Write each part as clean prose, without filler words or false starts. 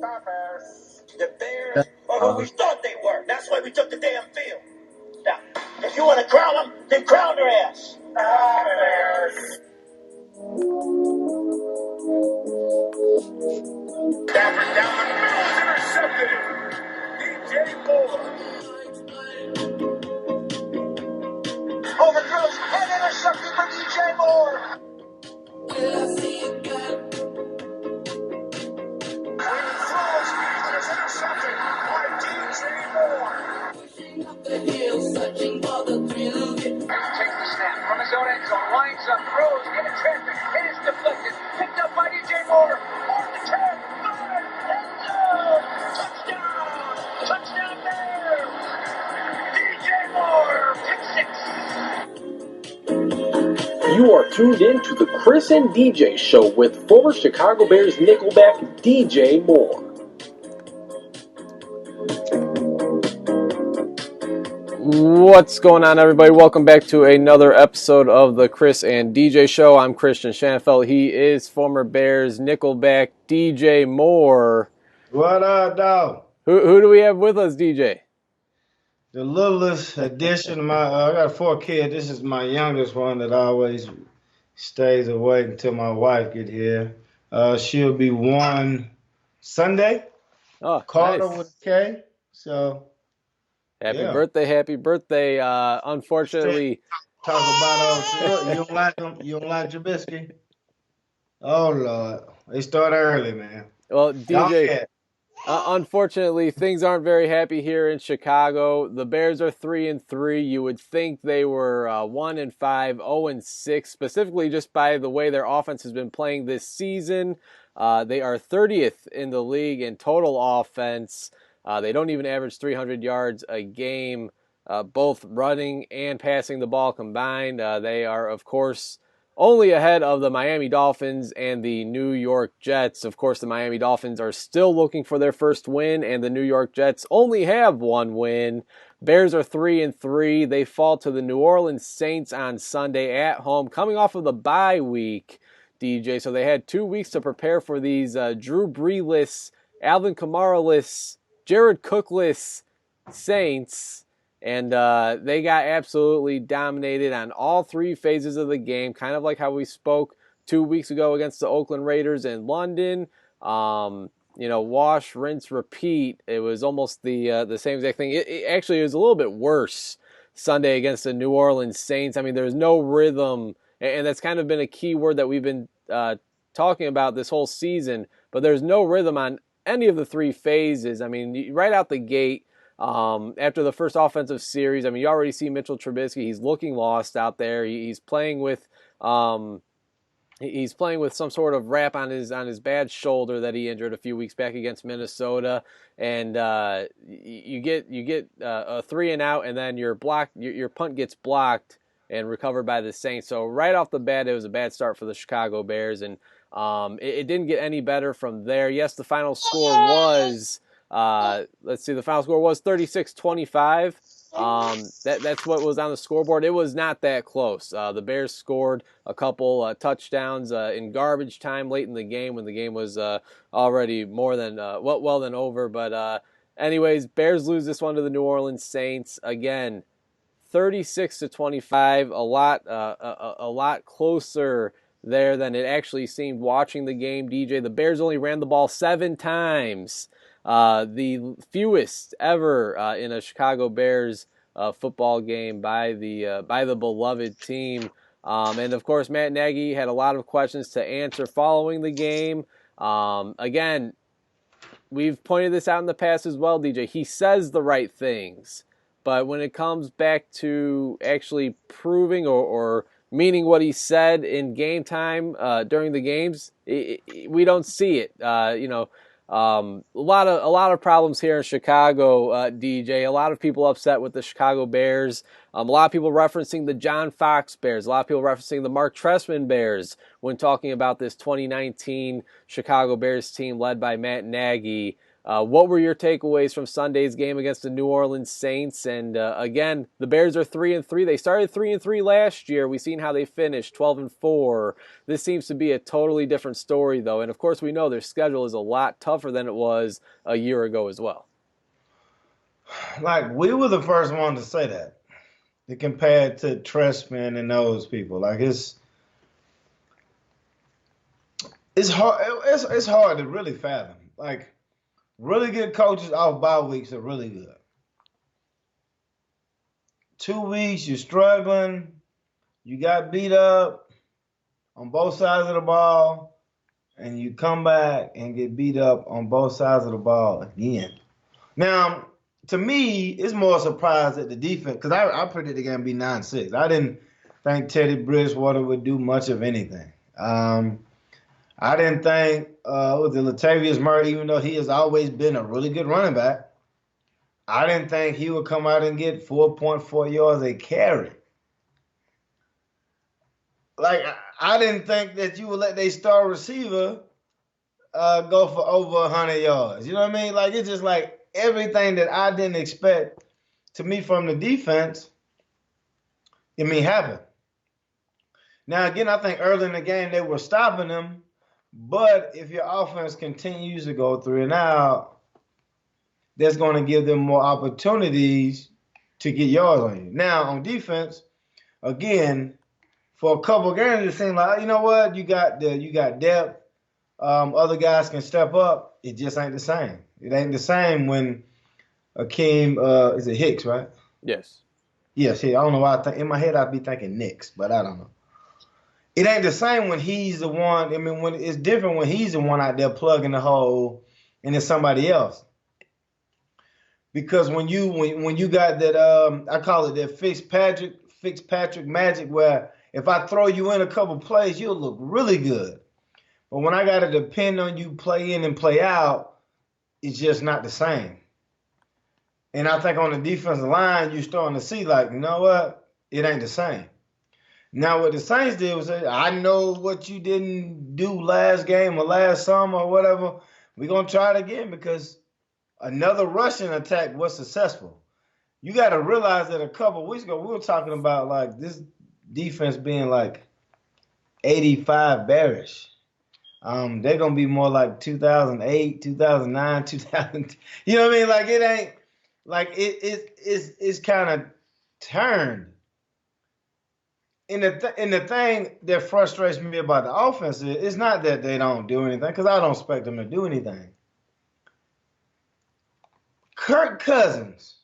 The Bears are who we thought they were. That's why we took the damn field. Now, if you want to crown them, then crown their ass. Bears. Stafford down the middle is intercepted. DJ Moore. Overthrows and intercepted for DJ Moore. Will I see you again? When he throws, it is intercepted by DJ Moore. Pushing up the hill, searching for the thrill. Takes the snap from his own end zone, lines up, throws, into traffic, it is deflected, picked up by DJ Moore. On the 10, 5, end zone. Touchdown! Touchdown Bears! DJ Moore, pick 6. You are tuned in to the Chris and DJ Show with former Chicago Bears nickelback DJ Moore. What's going on, everybody? Welcome back to another episode of the Chris and DJ Show. I'm Christian Schanfeld. He is former Bears nickelback DJ Moore. What up, dog? Who do we have with us, DJ? The littlest addition. I got 4 kids. This is my youngest one that always stays awake until my wife get here. She'll be 1 Sunday. Oh, Carter nice. with a K. So Happy yeah. birthday. Unfortunately, Talk about you don't like them. You don't like Trubisky. Oh Lord, they start early, man. well, DJ. Yeah. Unfortunately, things aren't very happy here in Chicago. The Bears are 3-3. You would think they were 1-5, 0-6, specifically just by the way their offense has been playing this season. They are 30th in the league in total offense. They don't even average 300 yards a game, both running and passing the ball combined. They are, of course, only ahead of the Miami Dolphins and the New York Jets. Of course, the Miami Dolphins are still looking for their first win, and the New York Jets only have 1 win. Bears are 3-3. They fall to the New Orleans Saints on Sunday at home, coming off of the bye week, DJ. So they had 2 weeks to prepare for these Drew Brees-less, Alvin Kamara-less, Jared Cook-less Saints. And they got absolutely dominated on all 3 phases of the game, kind of like how we spoke 2 weeks ago against the Oakland Raiders in London. Wash, rinse, repeat. It was almost the same exact thing. It actually was a little bit worse Sunday against the New Orleans Saints. I mean, there's no rhythm, and that's kind of been a key word that we've been talking about this whole season, but there's no rhythm on any of the 3 phases. I mean, right out the gate, after the first offensive series, I mean, you already see Mitchell Trubisky. He's looking lost out there. He's playing with some sort of wrap on his bad shoulder that he injured a few weeks back against Minnesota. And you get a 3 and out, and then your punt gets blocked and recovered by the Saints. So right off the bat, it was a bad start for the Chicago Bears, and it didn't get any better from there. Yes, the final score was. The final score was 36-25. That's what was on the scoreboard. It was not that close. The Bears scored a couple touchdowns in garbage time late in the game when the game was already more than well than over. But anyways, Bears lose this one to the New Orleans Saints again, 36-25. A lot closer there than it actually seemed watching the game. DJ, the Bears only ran the ball 7 times. The fewest ever in a Chicago Bears football game by the beloved team. And, of course, Matt Nagy had a lot of questions to answer following the game. Again, we've pointed this out in the past as well, DJ. He says the right things, but when it comes back to actually proving or meaning what he said in game time during the games, we don't see it. A lot of problems here in Chicago, DJ. A lot of people upset with the Chicago Bears. A lot of people referencing the John Fox Bears. A lot of people referencing the Mark Trestman Bears when talking about this 2019 Chicago Bears team led by Matt Nagy. What were your takeaways from Sunday's game against the New Orleans Saints? And again, the Bears are 3-3. They started 3-3 last year. We've seen how they finished 12-4. This seems to be a totally different story, though. And of course, we know their schedule is a lot tougher than it was a year ago as well. Like, we were the first one to say that, compared to Trestman and those people. Like, it's hard. It's hard to really fathom. Like, really good coaches off bye weeks are really good. 2 weeks, you're struggling. You got beat up on both sides of the ball, and you come back and get beat up on both sides of the ball again. Now, to me, it's more a surprise at the defense, because I predicted the game to be 9-6. I didn't think Teddy Bridgewater would do much of anything. I didn't think with the Latavius Murray, even though he has always been a really good running back, I didn't think he would come out and get 4.4 yards a carry. Like, I didn't think that you would let their star receiver go for over 100 yards. You know what I mean? Like, it's just like everything that I didn't expect to me from the defense, happened. Now, again, I think early in the game they were stopping them, but if your offense continues to go 3-and-out, that's going to give them more opportunities to get yards on you. Now, on defense, again, for a couple of games, it seemed like, you know what, you got depth. Other guys can step up. It just ain't the same. It ain't the same when Akeem, is it Hicks, right? Yes. Yes, I don't know why in my head I'd be thinking Knicks, but I don't know. It ain't the same when he's the one. When it's different when he's the one out there plugging the hole and it's somebody else. Because when you got that, I call it that Fitzpatrick magic, where if I throw you in a couple plays, you'll look really good. But when I got to depend on you play in and play out, it's just not the same. And I think on the defensive line, you're starting to see, like, you know what? It ain't the same. Now, what the Saints did was, I know what you didn't do last game or last summer or whatever. We're going to try it again, because another rushing attack was successful. You got to realize that a couple of weeks ago, we were talking about, like, this defense being, like, 85 bearish. They're going to be more like 2008, 2009, 2000. You know what I mean? Like, it ain't, like, it's kind of turned. And the thing that frustrates me about the offense is, it's not that they don't do anything, because I don't expect them to do anything. Kirk Cousins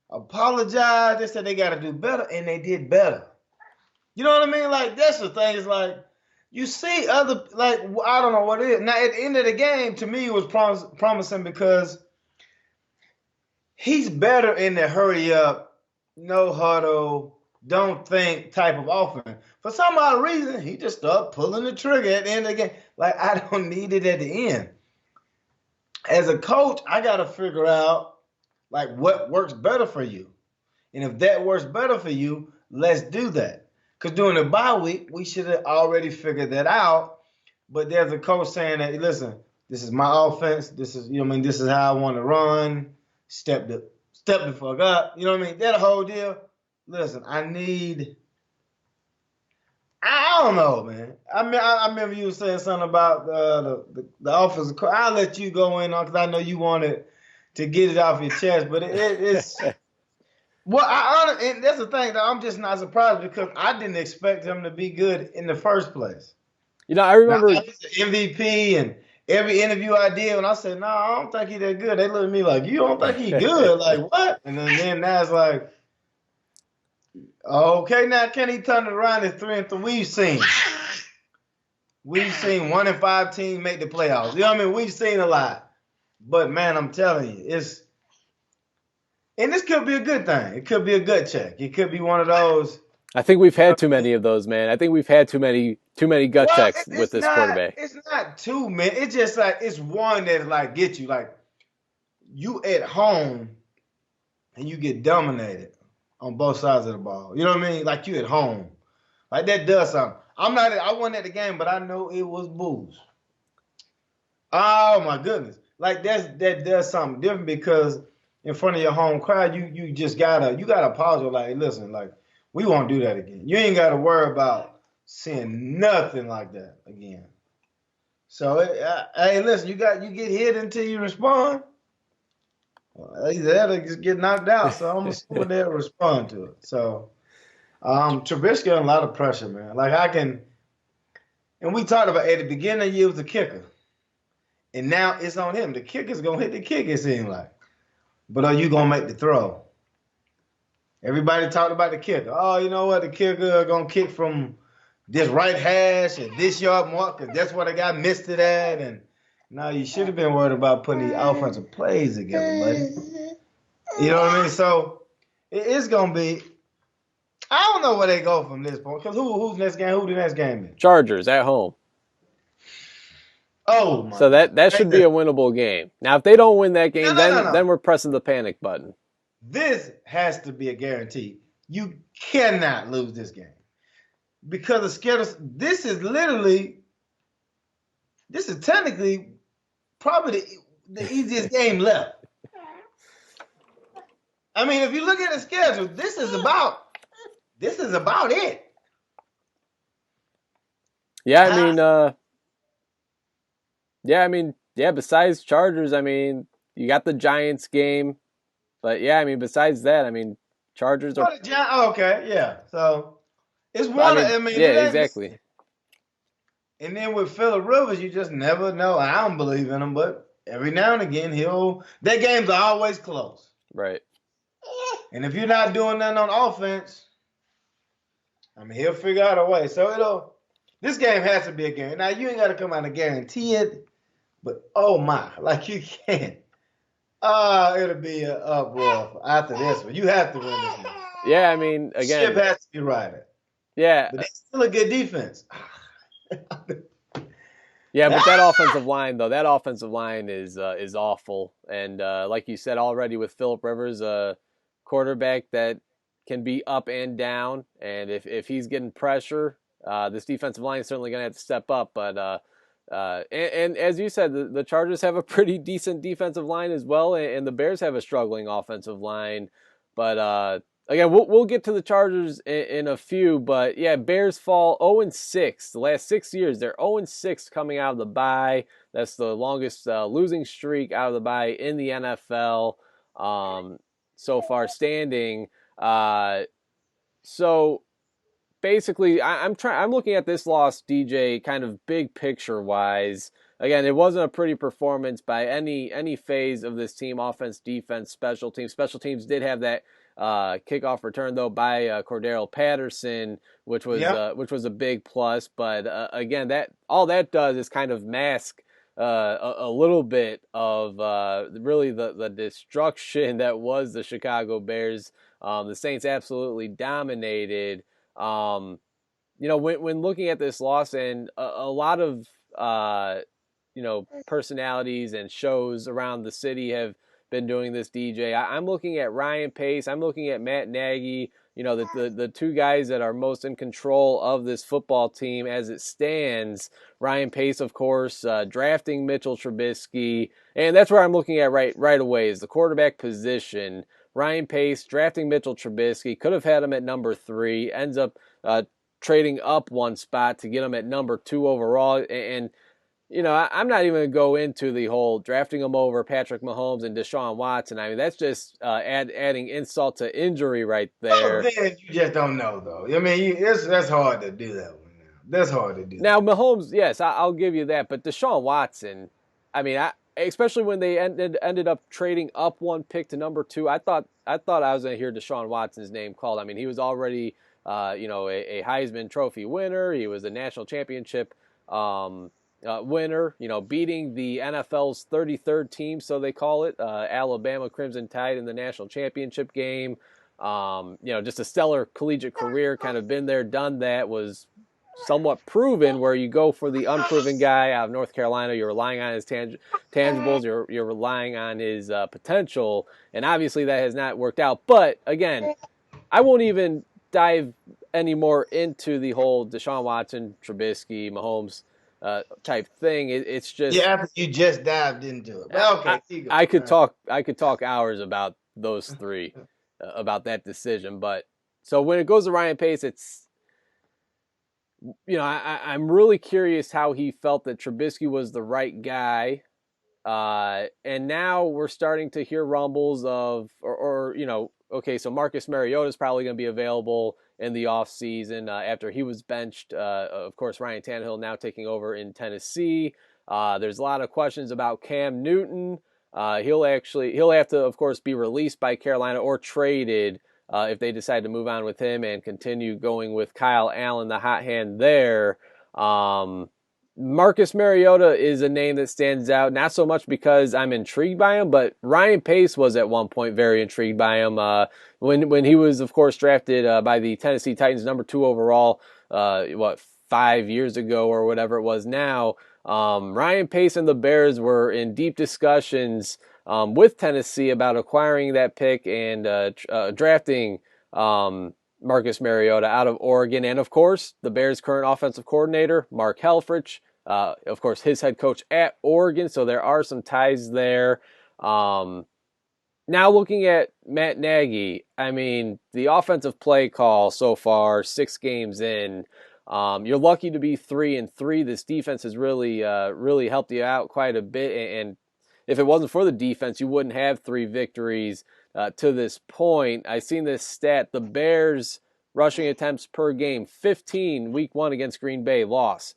apologized. They said they got to do better, and they did better. You know what I mean? Like, that's the thing. It's like, you see other, like, I don't know what it is. Now, at the end of the game, to me, it was promising, because he's better in the hurry up, no huddle, don't think type of offense. For some odd reason, he just started pulling the trigger at the end of the game. Like, I don't need it at the end. As a coach, I got to figure out, like, what works better for you. And if that works better for you, let's do that. Because during the bye week, we should have already figured that out. But there's a coach saying that, listen, this is my offense. This is, this is how I want to run. Step the fuck up. You know what I mean? That whole deal. Listen, I don't know, man. I remember you saying something about the offensive coach. I'll let you go in on, because I know you wanted to get it off your chest. But it's well, and that's the thing that I'm just not surprised, because I didn't expect him to be good in the first place. I remember he's the MVP, and every interview I did, when I said, no, I don't think he's that good, they looked at me like, you don't think he's good? Like, what? And then now it's like, okay, now can he turn it around at 3-3? We've seen 1-5 teams make the playoffs. You know what I mean? We've seen a lot. But, man, I'm telling you, and this could be a good thing. It could be a gut check. It could be one of those. I think we've had too many of those, man. I think we've had too many gut checks with this quarterback. It's not too many. It's just like, it's one that, like, gets you. Like, you at home and you get dominated on both sides of the ball. You know what I mean? Like, you at home. Like, that does something. I wasn't at the game, but I know it was booze. Oh my goodness! Like that does something different because in front of your home crowd, you just gotta apologize. Like, listen, like we won't do that again. You ain't gotta worry about seeing nothing like that again. So, hey, listen, you get hit until you respond. Well, either that or just get knocked out. So I'm assuming they'll respond to it. So, Trubisky under a lot of pressure, man. Like and we talked about at the beginning of the year was the kicker. And now it's on him. The kicker's gonna hit the kick, it seems like. But are you gonna make the throw? Everybody talked about the kicker. Oh, you know what? The kicker gonna kick from this right hash and this yard mark, because that's where the guy missed it at. And now you should have been worried about putting the offensive plays together, buddy. You know what I mean? So it's gonna be. I don't know where they go from this point. Because who's next game? Who the next game is? Chargers at home. Oh my So God. that should be a winnable game. Now, if they don't win that game, No. then we're pressing the panic button. This has to be a guarantee. You cannot lose this game because of schedule. This is technically probably the easiest game left. I mean, if you look at the schedule, this is about it. Besides Chargers, you got the Giants game, but besides that, Chargers are. Okay, yeah. So it's one. Exactly. And then with Phillip Rivers, you just never know. I don't believe in him, but every now and again their games are always close. Right. And if you're not doing nothing on offense, he'll figure out a way. So this game has to be a game. Now you ain't got to come out and guarantee it, but oh my, like you can't. It'll be an uproar after this one. You have to win this one. Yeah, again, ship has to be righted. Yeah, but it's still a good defense. Yeah, but that offensive line is awful, and like you said already, with Phillip Rivers, a quarterback that can be up and down, and if he's getting pressure, this defensive line is certainly going to have to step up. But and as you said, the Chargers have a pretty decent defensive line as well, and the Bears have a struggling offensive line. But again, we'll get to the Chargers in a few, but yeah, Bears fall 0-6. The last 6 years, they're 0-6 coming out of the bye. That's the longest losing streak out of the bye in the NFL so far standing. So basically, I'm looking at this loss, DJ, kind of big picture wise. Again, it wasn't a pretty performance by any phase of this team: offense, defense, special teams. Special teams did have that kickoff return though by Cordero Patterson, which was a big plus. But again, that all that does is kind of mask a little bit of really the destruction that was the Chicago Bears. The Saints absolutely dominated. When looking at this loss, and a lot of personalities and shows around the city have been doing this, DJ. I'm looking at Ryan Pace. I'm looking at Matt Nagy. The two guys that are most in control of this football team as it stands. Ryan Pace, of course, drafting Mitchell Trubisky, and that's where I'm looking at right away is the quarterback position. Ryan Pace drafting Mitchell Trubisky, could have had him at number 3, ends up trading up one spot to get him at number 2 overall. And I'm not even going to go into the whole drafting him over Patrick Mahomes and Deshaun Watson. That's just adding insult to injury right there. Oh, man, you just don't know, though. That's hard to do that one now. That's hard to do. Now, Mahomes, yes, I'll give you that. But Deshaun Watson, especially when they ended up trading up one pick to number 2, I thought I was going to hear Deshaun Watson's name called. He was already a Heisman Trophy winner. He was a national championship winner, beating the NFL's 33rd team, so they call it, Alabama Crimson Tide in the national championship game. Just a stellar collegiate career, kind of been there, done that, was somewhat proven, where you go for the unproven guy out of North Carolina. You're relying on his tangibles. You're relying on his potential, and obviously that has not worked out. But again, I won't even dive any more into the whole Deshaun Watson, Trubisky, Mahomes type thing. It's just Yeah, after you just dived into it. But okay, keep I going. could talk hours about those three, about that decision. But so when it goes to Ryan Pace, it's I'm really curious how he felt that Trubisky was the right guy. And now we're starting to hear rumbles of, okay, so Marcus Mariota is probably going to be available in the offseason after he was benched. Of course, Ryan Tannehill now taking over in Tennessee. There's a lot of questions about Cam Newton. He'll have to, of course, be released by Carolina or traded if they decide to move on with him and continue going with Kyle Allen, the hot hand there. Marcus Mariota is a name that stands out, not so much because I'm intrigued by him, but Ryan Pace was at one point very intrigued by him when he was, of course, drafted by the Tennessee Titans, number 2 overall, 5 years ago or whatever it was now. Ryan Pace and the Bears were in deep discussions with Tennessee about acquiring that pick and drafting Marcus Mariota out of Oregon. And, of course, the Bears' current offensive coordinator, Mark Helfrich, of course, his head coach at Oregon. So there are some ties there. Now looking at Matt Nagy, I mean, the offensive play call so far, 6 games in, you're lucky to be 3-3. This defense has really helped you out quite a bit. And if it wasn't for the defense, you wouldn't have 3 victories to this point. I seen this stat: the Bears rushing attempts per game, 15 week 1 against Green Bay, loss.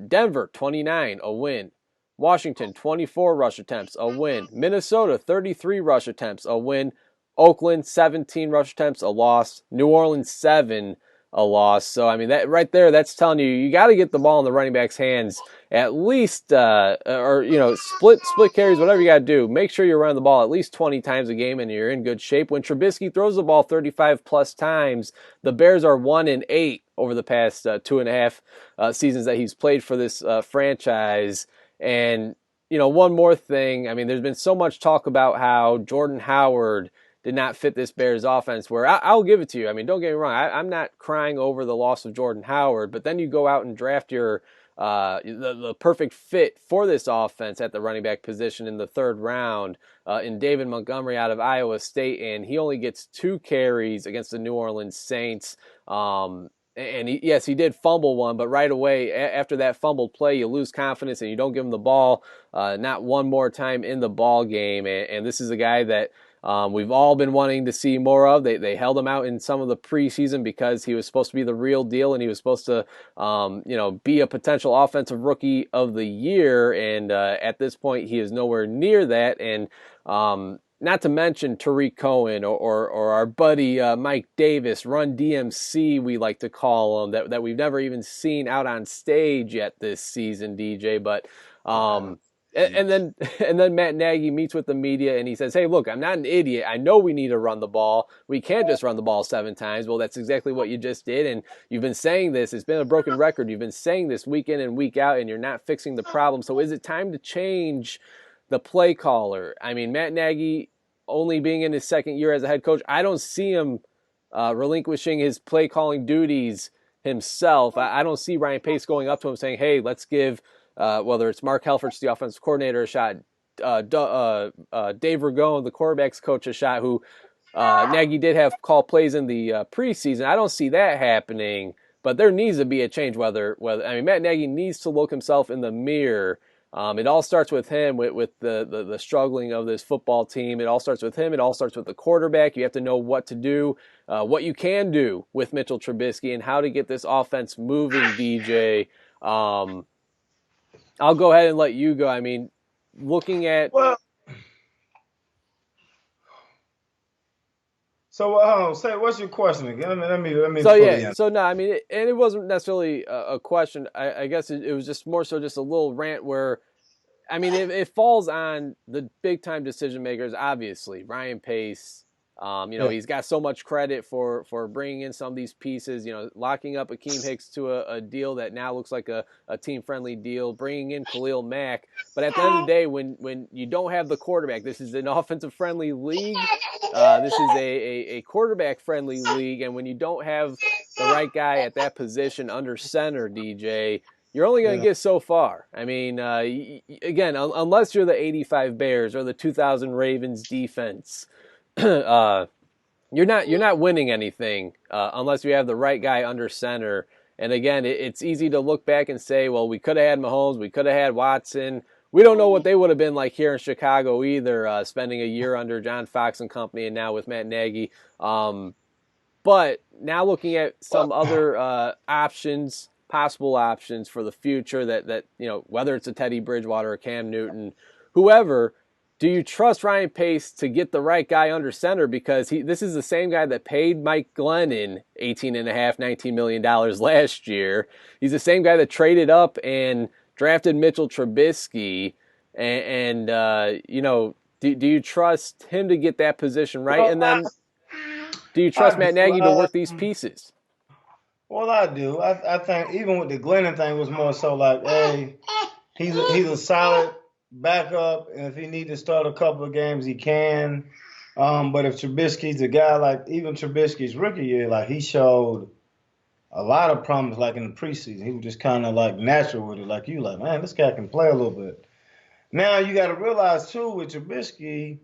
Denver 29, a win. Washington 24 rush attempts, a win. Minnesota 33 rush attempts, a win. Oakland 17 rush attempts, a loss. New Orleans 7, a loss. So I mean, that right there, that's telling you got to get the ball in the running back's hands at least, split carries, whatever you got to do. Make sure you're running the ball at least 20 times a game, and you're in good shape. When Trubisky throws the ball 35 plus times, the Bears are 1-8 over the past 2.5 seasons that he's played for this franchise. And one more thing. I mean, there's been so much talk about how Jordan Howard did not fit this Bears offense, where I'll give it to you. I mean, don't get me wrong. I'm not crying over the loss of Jordan Howard, but then you go out and draft your the perfect fit for this offense at the running back position in the 3rd round in David Montgomery out of Iowa State, and he only gets 2 carries against the New Orleans Saints. And he did fumble one, but right away after that fumbled play, you lose confidence and you don't give him the ball not one more time in the ball game. And this is a guy that we've all been wanting to see more of. They held him out in some of the preseason because he was supposed to be the real deal, and he was supposed to be a potential offensive rookie of the year. And at this point, he is nowhere near that. And not to mention Tariq Cohen or our buddy Mike Davis, Run DMC, we like to call him, that we've never even seen out on stage yet this season, DJ. But and then Matt Nagy meets with the media and he says, "Hey, look, I'm not an idiot. I know we need to run the ball. We can't just run the ball 7 times." Well, that's exactly what you just did, and you've been saying this. It's been a broken record. You've been saying this week in and week out, and you're not fixing the problem. So is it time to change the play caller? I mean, Matt Nagy, only being in his 2nd year as a head coach, I don't see him relinquishing his play calling duties himself. I don't see Ryan Pace going up to him saying, "Hey, let's give whether it's Mark Helfrich, the offensive coordinator, a shot, Dave Ragone, the quarterback's coach, a shot," who Nagy did have call plays in the preseason. I don't see that happening, but there needs to be a change. Whether Matt Nagy needs to look himself in the mirror. It all starts with him, with the struggling of this football team. It all starts with him. It all starts with the quarterback. You have to know what to do, what you can do with Mitchell Trubisky, and how to get this offense moving, DJ. I'll go ahead and let you go. I mean, looking at... So, say, what's your question again? Let me. It wasn't necessarily a question. I guess it was just more so just a little rant where, I mean, it falls on the big time decision makers. Obviously, Ryan Pace. He's got so much credit for bringing in some of these pieces. Locking up Akeem Hicks to a deal that now looks like a team friendly deal. Bringing in Khalil Mack, but at the end of the day, when you don't have the quarterback, this is an offensive friendly league. This is a quarterback friendly league, and when you don't have the right guy at that position under center, DJ, you're only going to Yeah. get so far. I mean, again, unless you're the 85 Bears or the 2000 Ravens defense, you're not winning anything unless you have the right guy under center. And again, it's easy to look back and say, well, we could have had Mahomes, we could have had Watson. We don't know what they would have been like here in Chicago either, spending a year under John Fox and company, and now with Matt Nagy. But now looking at some other options, possible options for the future, that whether it's a Teddy Bridgewater or Cam Newton, whoever. Do you trust Ryan Pace to get the right guy under center? Because this is the same guy that paid Mike Glennon $18.5, $19 million last year. He's the same guy that traded up and drafted Mitchell Trubisky. And do you trust him to get that position right? Well, And then do you I trust Matt do. Nagy to work these pieces? Well, I do. I think even with the Glennon thing was more so like, hey, he's a solid backup, and if he need to start a couple of games, he can. But if Trubisky's a guy, like even Trubisky's rookie year, like he showed a lot of promise, like in the preseason. He was just kind of like natural with it, like you like, man, this guy can play a little bit. Now you got to realize too with Trubisky,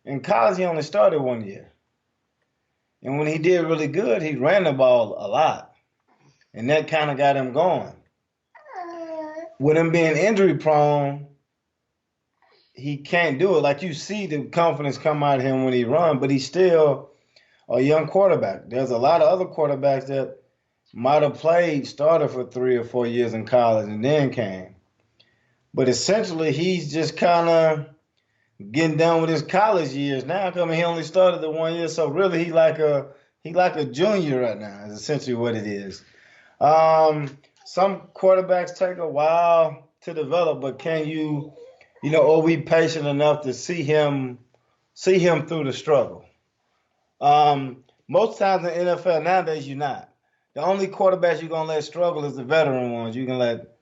in college he only started 1 year, and when he did really good, he ran the ball a lot, and that kind of got him going. With him being injury prone, he can't do it. Like you see the confidence come out of him when he runs, but he's still a young quarterback. There's a lot of other quarterbacks that might have started for 3 or 4 years in college and then came. But essentially, he's just kind of getting done with his college years now. I mean, he only started the 1 year, so really he like a junior right now. Is essentially what it is. Some quarterbacks take a while to develop, but can you? Are we patient enough to see him through the struggle? Most times in the NFL nowadays, you're not. The only quarterbacks you're going to let struggle is the veteran ones. You can let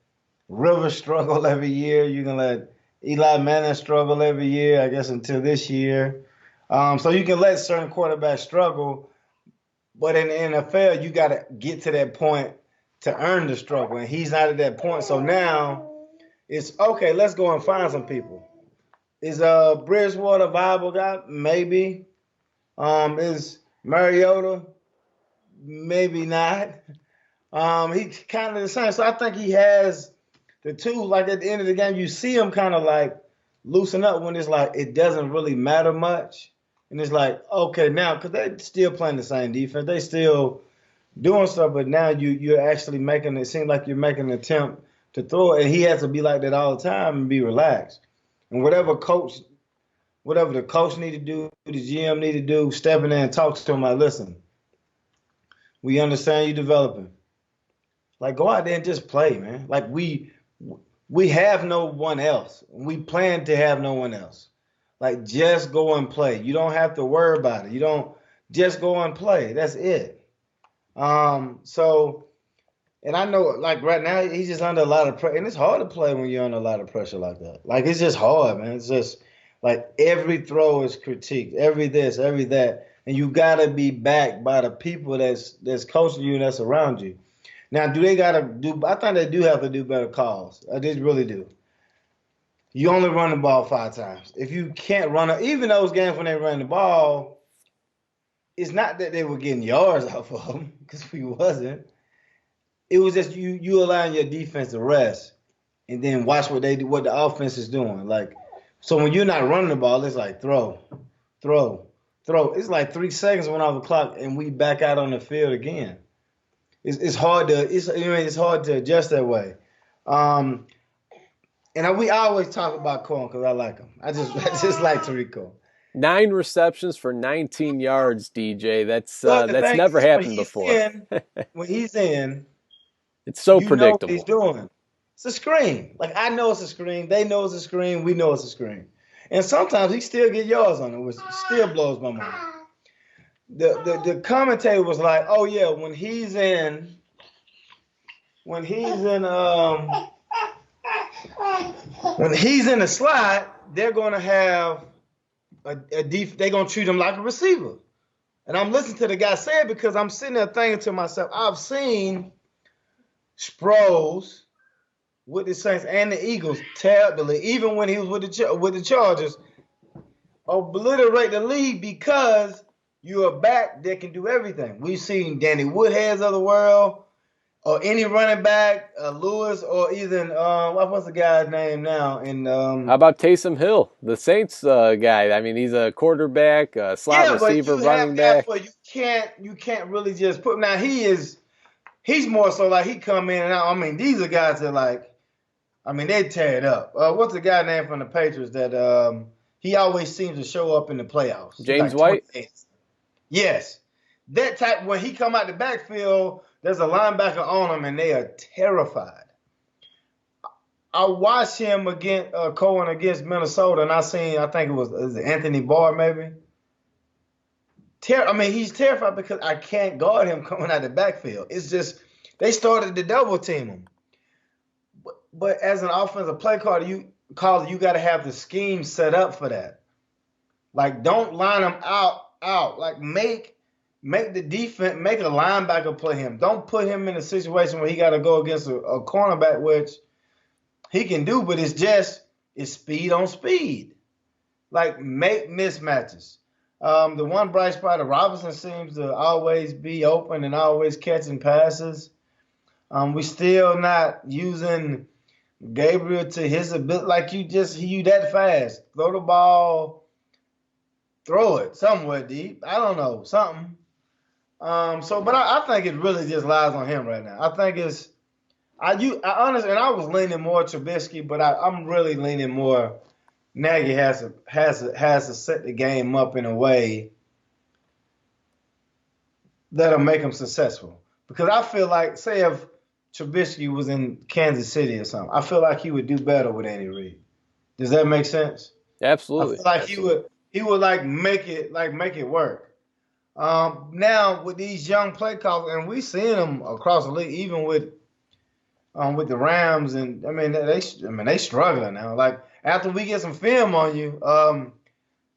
Rivers struggle every year. You can let Eli Manning struggle every year, I guess, until this year. So you can let certain quarterbacks struggle, but in the NFL, you got to get to that point to earn the struggle, and he's not at that point. So now it's okay. Let's go and find some people. Is Bridgewater a viable guy? Maybe. Is Mariota? Maybe not. He's kind of the same. So I think he has the two. Like at the end of the game, you see him kind of like loosen up when it's like it doesn't really matter much, and it's like okay now because they're still playing the same defense. They still doing stuff, but now you're actually making it seem like you're making an attempt to throw it, and he has to be like that all the time and be relaxed. And whatever the coach need to do, the GM need to do, step in there and talk to him like, listen, we understand you developing. Like go out there and just play, man. Like we have no one else. We plan to have no one else. Like just go and play. You don't have to worry about it. You don't just go and play. That's it. And I know, like right now, he's just under a lot of pressure, and it's hard to play when you're under a lot of pressure like that. Like it's just hard, man. It's just like every throw is critiqued, every this, every that, and you gotta be backed by the people that's coaching you and that's around you. Now, do they gotta do? I think they do have to do better calls. I just really do. You only run the ball 5 times. If you can't run it, even those games when they ran the ball, it's not that they were getting yards off of them because we wasn't. It was just you allowing your defense to rest and then watch what the offense is doing. Like, so when you're not running the ball, it's like throw. It's like 3 seconds went off the clock and we back out on the field again. It's hard to adjust that way. We always talk about Cohen because I like him. I just like Tariq Cohen. 9 receptions for 19 yards, DJ. That's That's never happened before. When he's in, it's so you predictable. know what he's doing. It's a screen. Like I know it's a screen. They know it's a screen. We know it's a screen. And sometimes he still get yards on it, which still blows my mind. The commentator was like, "Oh yeah, when he's in the slot, they're gonna have they're gonna treat him like a receiver." And I'm listening to the guy say it because I'm sitting there thinking to myself, I've seen Sproles with the Saints and the Eagles terribly, even when he was with the Chargers, obliterate the league because you're a back that can do everything. We've seen Danny Woodheads of the world, or any running back, Lewis, or even what's the guy's name now? And How about Taysom Hill, the Saints guy? I mean, he's a quarterback, slot yeah, but receiver, you have running guys back. where you can't really just put. Now he's more so like he come in and out. I mean, these are guys that like, I mean, they tear it up. What's the guy name from the Patriots that he always seems to show up in the playoffs? He's James like White. 28. Yes, that type when he come out the backfield, there's a linebacker on him and they are terrified. I watched him against Cohen against Minnesota, and I think it was Anthony Barr maybe. I mean, he's terrified because I can't guard him coming out the backfield. It's just they started to double team him. But as an offensive play caller, you got to have the scheme set up for that. Like, don't line him out. Like, make the defense, make a linebacker play him. Don't put him in a situation where he got to go against a cornerback, which he can do, but it's speed on speed. Like, make mismatches. The one bright spot of Robinson seems to always be open and always catching passes. We still not using Gabriel to his ability. Like, you that fast. Throw the ball, throw it somewhere deep. I don't know, something. But I think it really just lies on him right now. I think I honestly, and I was leaning more Trubisky, but I'm really leaning more. Nagy has to set the game up in a way that'll make him successful. Because I feel like, say if Trubisky was in Kansas City or something, I feel like he would do better with Andy Reid. Does that make sense? Absolutely. I feel like he would like make it work. Now with these young play callers, and we seeing them across the league, even with the Rams, and I mean they struggling now. Like after we get some film on you,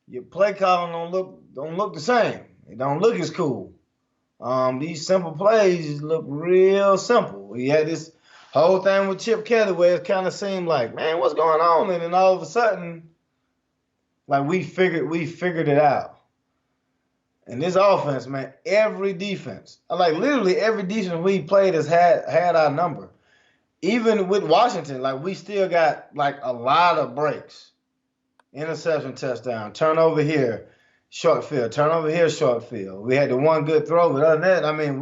your play calling don't look the same. It don't look as cool. These simple plays look real simple. We had this whole thing with Chip Kelly where it kind of seemed like, man, what's going on? And then all of a sudden, like we figured it out. And this offense, man, every defense, like literally every defense we played has had our number. Even with Washington, like we still got like a lot of breaks. Interception, touchdown, turnover here, short field, turnover here, short field. We had the one good throw, but other than that, I mean,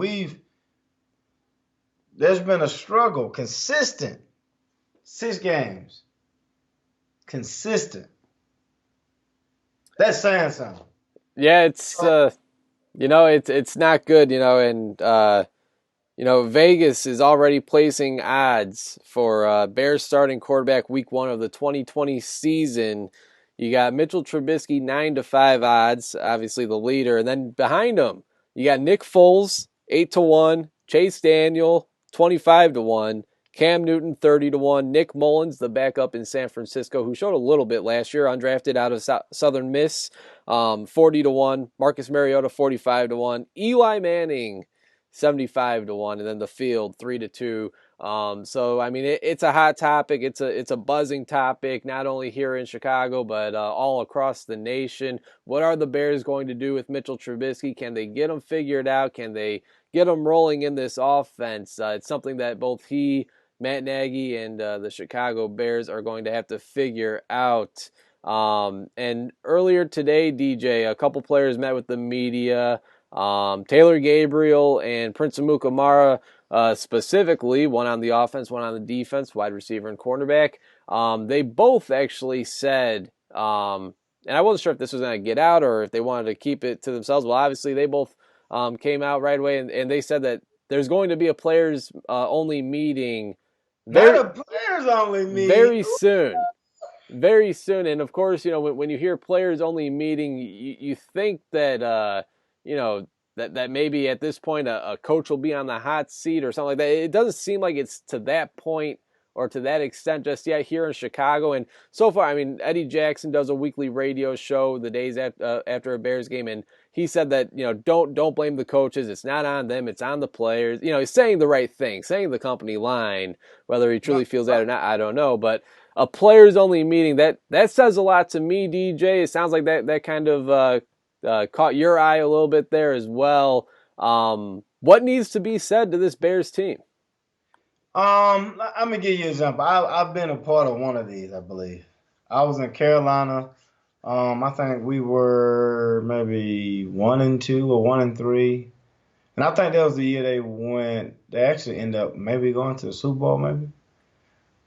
there's been a struggle, consistent, 6 games, That's saying something. Yeah, it's it's not good, and Vegas is already placing odds for Bears starting quarterback week 1 of the 2020 season. You got Mitchell Trubisky 9-5 odds, obviously the leader, and then behind him you got Nick Foles 8-1, Chase Daniel 25-1, Cam Newton 30-1, Nick Mullins, the backup in San Francisco, who showed a little bit last year, undrafted out of Southern Miss, 40-1, Marcus Mariota 45-1, Eli Manning 75-1, and then the field 3-2. So I mean, it's a hot topic. It's a buzzing topic, not only here in Chicago but all across the nation. What are the Bears going to do with Mitchell Trubisky? Can they get him figured out? Can they get him rolling in this offense? It's something that both he, Matt Nagy, and the Chicago Bears are going to have to figure out. And earlier today, DJ, a couple players met with the media. Taylor Gabriel and Prince Amukamara specifically, one on the offense, one on the defense, wide receiver and cornerback. They both actually said, and I wasn't sure if this was going to get out or if they wanted to keep it to themselves. Well, obviously they both came out right away, and they said that there's going to be a players only meeting Not a players only meeting. very soon. Very soon. And of course, when you hear players only meeting, you think that that maybe at this point a coach will be on the hot seat or something like that. It doesn't seem like it's to that point or to that extent just yet here in Chicago. And so far, I mean, Eddie Jackson does a weekly radio show the days after a Bears game, and he said that, don't blame the coaches. It's not on them. It's on the players. He's saying the right thing, saying the company line. Whether he truly feels that or not, I don't know. But a players-only meeting, that says a lot to me, DJ. It sounds like that kind of caught your eye a little bit there as well. What needs to be said to this Bears team? I'm gonna give you an example. I've been a part of one of these, I believe. I was in Carolina. I think we were maybe 1-2 or 1-3, and I think that was the year they actually ended up maybe going to the Super Bowl, maybe.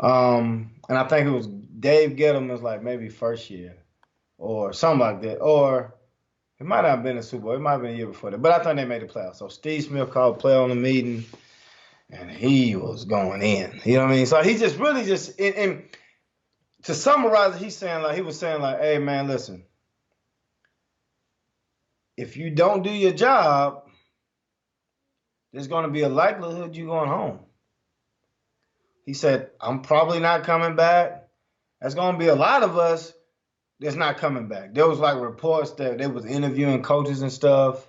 And I think it was Dave Gettleman was like maybe first year or something like that, or it might not have been a Super Bowl. It might have been a year before that, but I think they made the playoffs. So Steve Smith called a play on the meeting, and he was going in. You know what I mean? So he just really just and to summarize it, he was saying like, hey man, listen, if you don't do your job, there's going to be a likelihood you going home. He said, I'm probably not coming back. There's going to be a lot of us that's not coming back. There was like reports that they was interviewing coaches and stuff,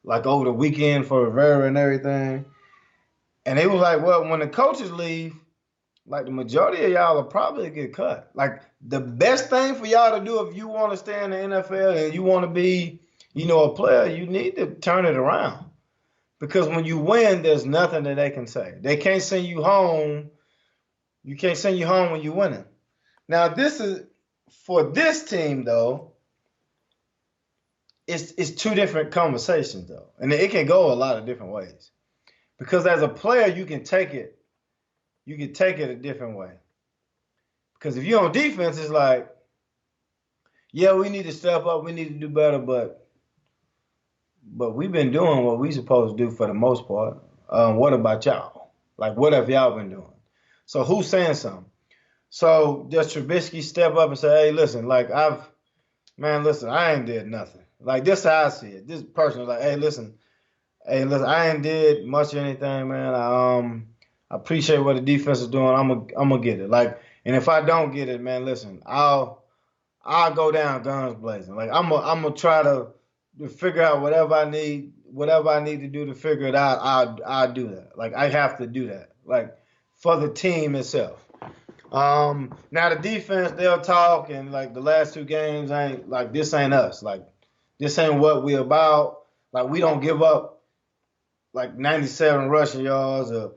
like over the weekend for Rivera and everything. And they was like, well, when the coaches leave, like the majority of y'all will probably get cut. Like the best thing for y'all to do if you want to stay in the NFL and you want to be, a player, you need to turn it around. Because when you win, there's nothing that they can say. They can't send you home. You can't send you home when you're winning. Now, this is for this team, though. It's two different conversations, though, and it can go a lot of different ways. Because as a player, you can take it a different way. Because if you're on defense, it's like, yeah, we need to step up, we need to do better, but we've been doing what we supposed to do for the most part. What about y'all? Like, what have y'all been doing? So who's saying something? So does Trubisky step up and say, hey, listen, I ain't did nothing. Like, this how I see it. This person is like, hey, listen, I ain't did much of anything, man. I appreciate what the defense is doing. I'm gonna get it. Like, and if I don't get it, man, listen, I'll go down guns blazing. Like, I'm gonna try to figure out whatever I need to do to figure it out. I'll do that. Like, I have to do that. Like, for the team itself. Now the defense, they'll talk, and like the last two games ain't like, this ain't us. Like, this ain't what we about. Like, we don't give up like 97 rushing yards or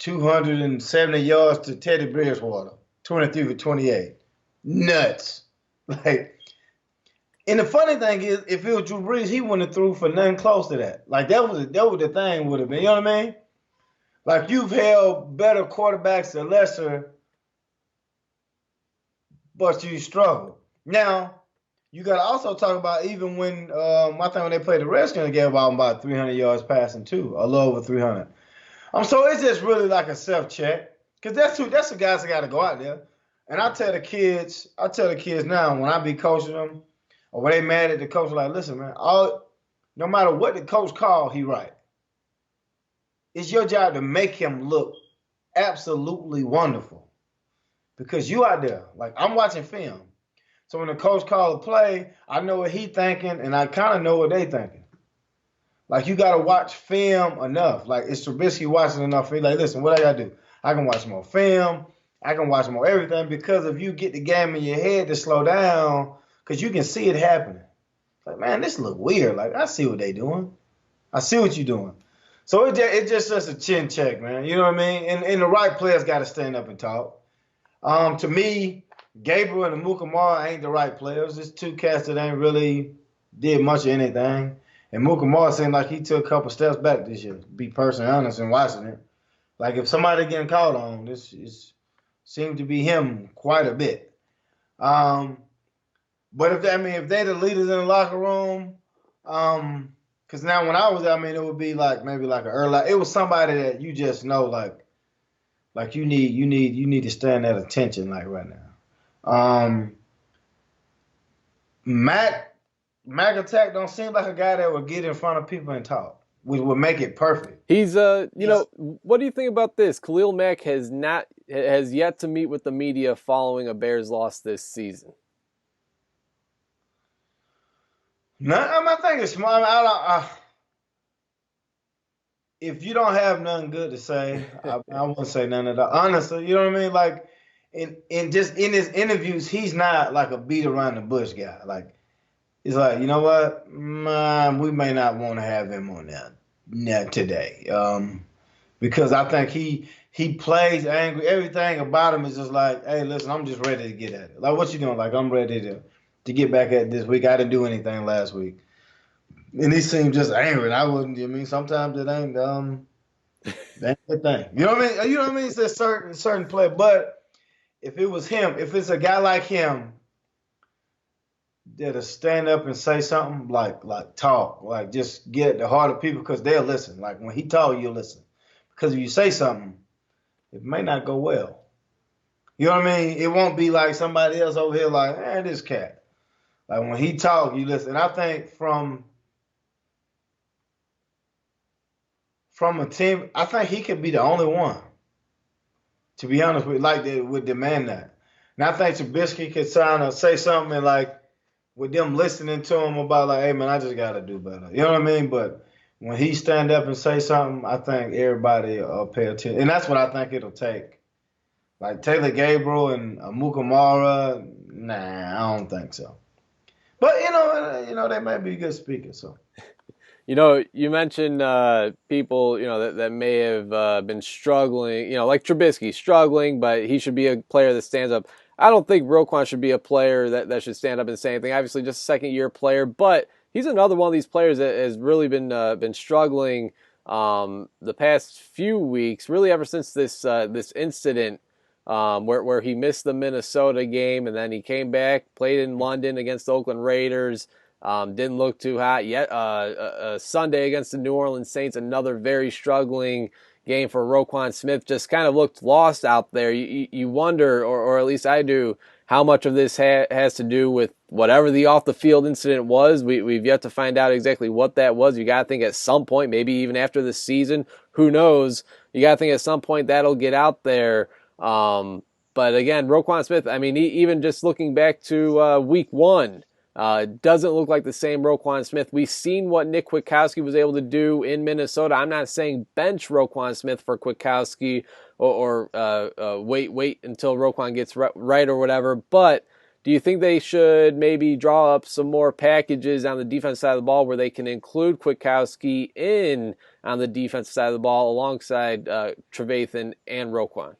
270 yards to Teddy Bridgewater, 23 for 28. Nuts. Like, and the funny thing is, if it was Drew Brees, he wouldn't have threw for nothing close to that. Like, that was the thing would have been. You know what I mean? Like, you've held better quarterbacks to lesser, but you struggle. Now, you got to also talk about even when, I think when they played the Redskins, they gave about 300 yards passing too, a little over 300. So it's just really like a self-check. Because that's the guys that got to go out there. And I tell the kids now, when I be coaching them, or when they mad at the coach, like, listen, man, no matter what the coach call, he right. It's your job to make him look absolutely wonderful. Because you out there, like, I'm watching film. So when the coach call a play, I know what he thinking, and I kind of know what they thinking. Like, you got to watch film enough. Like, it's Trubisky watching enough. He's like, listen, what I got to do? I can watch more film. I can watch more everything, because if you get the game in your head to slow down, because you can see it happening. Like, man, this look weird. Like, I see what they doing. I see what you're doing. So it just a chin check, man. You know what I mean? And the right players got to stand up and talk. To me, Gabriel and Mukamara ain't the right players. It's two cats that ain't really did much of anything. And Mukamara seemed like he took a couple steps back this year, to be personally honest and watching it. Like, if somebody getting called on, this seemed to be him quite a bit. But if they the leaders in the locker room, because now when I was there, it would be like maybe like an early. It was somebody that you just know, like you need to stand at attention, like right now. Matt McAttack don't seem like a guy that would get in front of people and talk. would make it perfect. He's what do you think about this? Khalil Mack has yet to meet with the media following a Bears loss this season. No, I think it's smart. If you don't have nothing good to say, I wouldn't say none of that. Honestly, you know what I mean? Like, in his interviews, he's not like a beat around the bush guy. Like, he's like, you know what, we may not want to have him on that today, because I think he plays angry. Everything about him is just like, hey, listen, I'm just ready to get at it. Like, what you doing? Like, I'm ready to get back at this week. I didn't do anything last week. And he seemed just angry. And I wouldn't. I mean, sometimes it ain't that thing. You know what I mean? You know what I mean? It's a certain play. But if it was him, if it's a guy like him that'll stand up and say something like talk, like just get at the heart of people because they'll listen. Like when he talk, you'll listen. Because if you say something, it may not go well. You know what I mean? It won't be like somebody else over here like, this cat. Like when he talk, you listen. And I think from a team, I think he could be the only one, to be honest with you, like that would demand that. And I think Trubisky could say something and like with them listening to him about like, hey man, I just gotta do better. You know what I mean? But when he stand up and say something, I think everybody will pay attention. And that's what I think it'll take. Like Taylor Gabriel and Mukamara, nah, I don't think so. But you know, they might be good speakers, so. You mentioned people, that may have been struggling, like Trubisky struggling, but he should be a player that stands up. I don't think Roquan should be a player that should stand up and say anything. Obviously, just a second-year player, but he's another one of these players that has really been struggling the past few weeks, really ever since this incident where he missed the Minnesota game, and then he came back, played in London against the Oakland Raiders. Didn't look too hot yet. Sunday against the New Orleans Saints, another very struggling game for Roquan Smith. Just kind of looked lost out there. You wonder, or at least I do, how much of this has to do with whatever the off-the-field incident was. We've yet to find out exactly what that was. You got to think at some point, maybe even after the season, who knows? You got to think at some point that'll get out there. But again, Roquan Smith, I mean, even just looking back to week 1, doesn't look like the same Roquan Smith. We've seen what Nick Kwiatkowski was able to do in Minnesota. I'm not saying bench Roquan Smith for Kwiatkowski or wait until Roquan gets right or whatever, but do you think they should maybe draw up some more packages on the defense side of the ball where they can include Kwiatkowski in on the defense side of the ball alongside Trevathan and Roquan?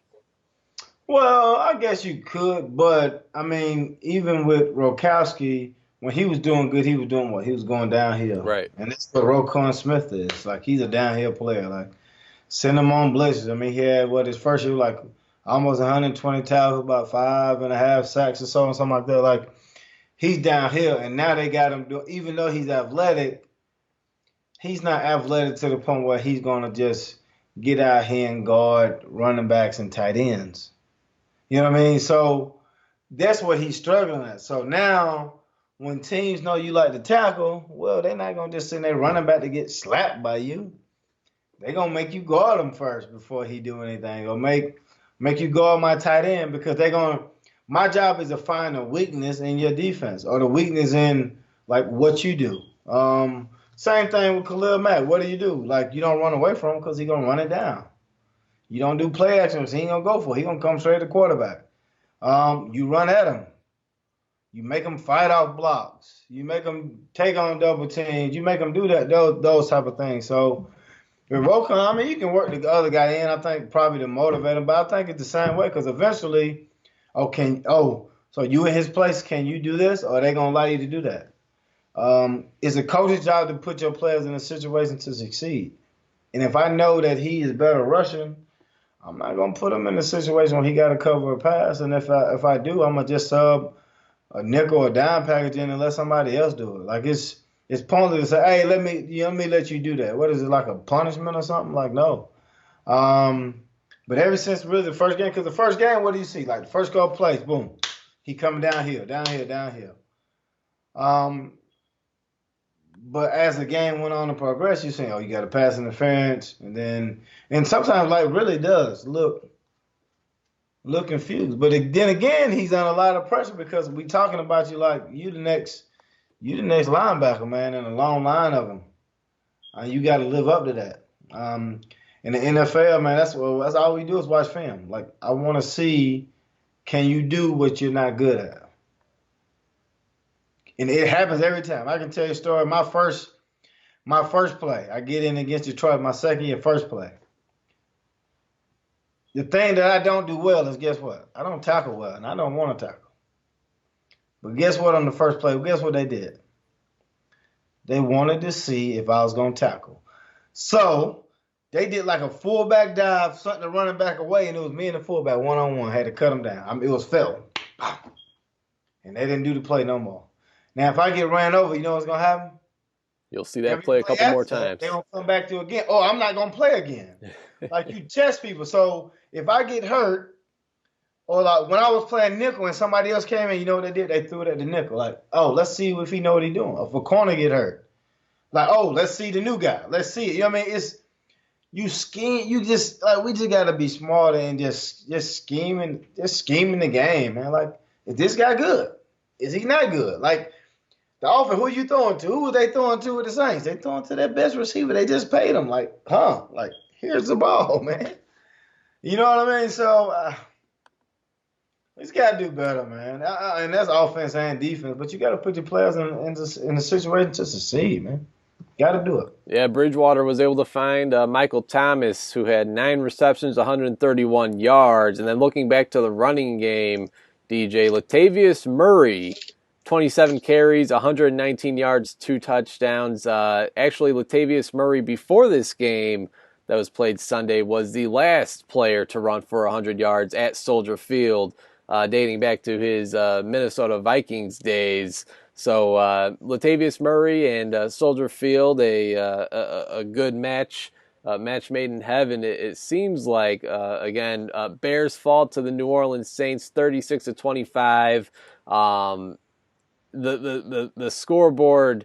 Well, I guess you could, but I mean, even with Rokowski, when he was doing good, he was doing what? He was going downhill. Right. And that's what Roquan Smith is. Like, he's a downhill player. Like, send him on blitzes. I mean, he had, his first year, like, almost 120 tackles, about 5.5 sacks or so, and something like that. Like, he's downhill, and now they got him doing, even though he's athletic, he's not athletic to the point where he's going to just get out here and guard running backs and tight ends. You know what I mean? So that's what he's struggling at. So now when teams know you like to tackle, well, they're not going to just send their running back to get slapped by you. They're going to make you guard him first before he do anything, or make you guard my tight end, because they're going to – my job is to find a weakness in your defense, or the weakness in, like, what you do. Same thing with Khalil Mack. What do? Like, you don't run away from him because he's going to run it down. You don't do play actions. He ain't going to go for it. He's going to come straight to quarterback. You run at him. You make them fight off blocks. You make them take on double teams. You make them do that, those type of things. So with Roquan, I mean, you can work the other guy in, I think, probably to motivate him. But I think it's the same way, because eventually, so you in his place, can you do this? Or are they going to allow you to do that? It's a coach's job to put your players in a situation to succeed. And if I know that he is better rushing, I'm not going to put him in a situation where he got to cover a pass. And if I do, I'm going to just sub a nickel or dime package in and let somebody else do it. Like, it's pointless to say, hey, let me let you do that. What is it, like a punishment or something? Like, no. But ever since really the first game, because the first game, what do you see? Like, the first couple plays, boom, he coming downhill. But as the game went on to progress, you're saying, oh, you got a pass interference, and sometimes like really does look confused. But then again, he's under a lot of pressure because we talking about you like you the next linebacker, man, in a long line of them. You got to live up to that. In the NFL, man, that's all we do is watch film. Like I want to see, can you do what you're not good at? And it happens every time. I can tell you a story. My first play, I get in against Detroit. My second year, first play. The thing that I don't do well is guess what? I don't tackle well, and I don't want to tackle. But guess what? On the first play, guess what they did? They wanted to see if I was going to tackle. So they did like a fullback dive, sent the running back away, and it was me and the fullback one-on-one. Had to cut him down. It was fell. And they didn't do the play no more. Now, if I get ran over, you know what's going to happen? You'll see that play a couple more times. They don't come back to it again. Oh, I'm not going to play again. Like you test people. So if I get hurt, or like when I was playing nickel and somebody else came in, you know what they did? They threw it at the nickel. Like, oh, let's see if he know what he's doing. If a corner get hurt, like, oh, let's see the new guy. Let's see it. You know what I mean? It's you scheme. You just like we just gotta be smarter and just scheming the game, man. Like, is this guy good? Is he not good? Like the offense, who are you throwing to? Who were they throwing to with the Saints? They throwing to their best receiver. They just paid him. Like, like here's the ball, man. You know what I mean? So. He's got to do better, man. And that's offense and defense. But you got to put your players in the situation to succeed, man. Got to do it. Yeah, Bridgewater was able to find Michael Thomas, who had 9 receptions, 131 yards. And then looking back to the running game, DJ, Latavius Murray, 27 carries, 119 yards, 2 touchdowns. Actually, Latavius Murray, before this game that was played Sunday, was the last player to run for 100 yards at Soldier Field. Dating back to his Minnesota Vikings days. So Latavius Murray and Soldier Field, a good match made in heaven. It seems like, again, Bears fall to the New Orleans Saints 36-25. The scoreboard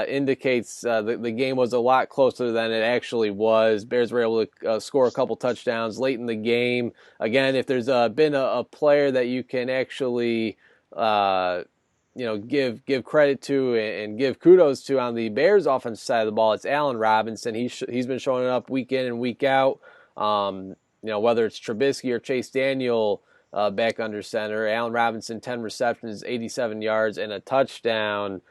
indicates the game was a lot closer than it actually was. Bears were able to score a couple touchdowns late in the game. Again, if there's been a player that you can actually give credit to and give kudos to on the Bears offensive side of the ball, it's Allen Robinson. He's been showing up week in and week out. Whether it's Trubisky or Chase Daniel back under center. Allen Robinson, 10 receptions, 87 yards, and a touchdown.